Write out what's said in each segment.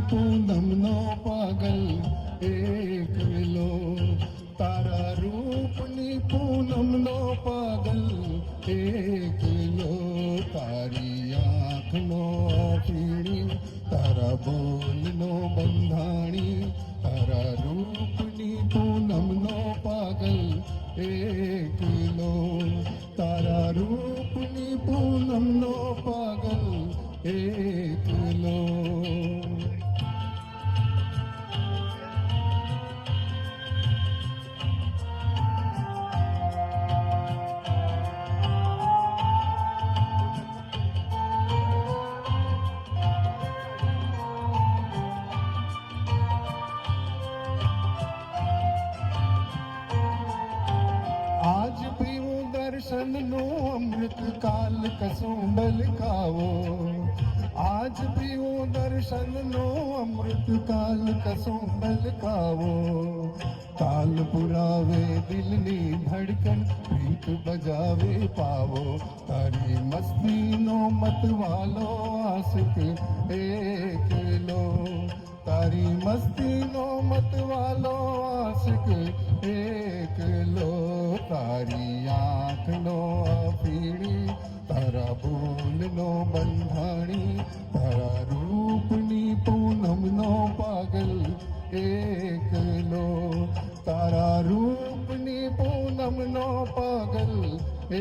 પૂનમનો પાગલ એકલો, તારા રૂપની પૂનમનો પાગલ એકલો, તારી આંખનો ફીણી, તારા બોલનો બંધાણી, તારા રૂપની પૂનમનો પાગલ એકલો, તારા રૂપની પૂનમનો પાગલ એકલો. આજ પીવું દર્શનનો અમૃત, કાલ કસુંબલ ખાવો. આજ પીવું દર્શનનો અમૃત, કાલ કસુંબલ ખાવો. તાલ પુરાવે દિલની ધડકન, પ્રીત બજાવે પાવો. તારી મસ્તીનો મતવાલો આશિક એકલો, તારી મસ્તીનો મતવાલો આશિક એકલો, તારી આંખનો ફીણી, તારા બોલનો બંધાણી, તારા રૂપની પૂનમનો પાગલ એકલો, તારા રૂપની પૂનમનો પાગલ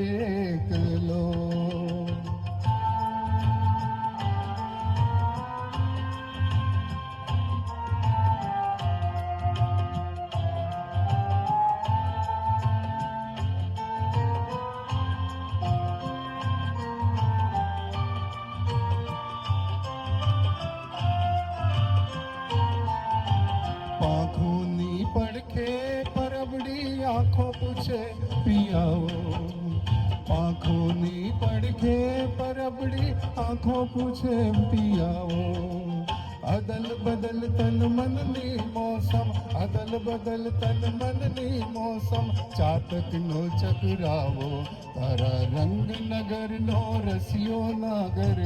એકલો. પાંખોની પડખે પરબડી આંખો પૂછે પિયાવો. પાંખોની પડખે પરબડી આંખો પૂછે પિયાવો. અદલ બદલ તન મનની મોસમ, અદલ બદલ તન મનની મોસમ, ચાતકનો ચકરાવો. તારા રંગ નગરનો રસિયો નાગર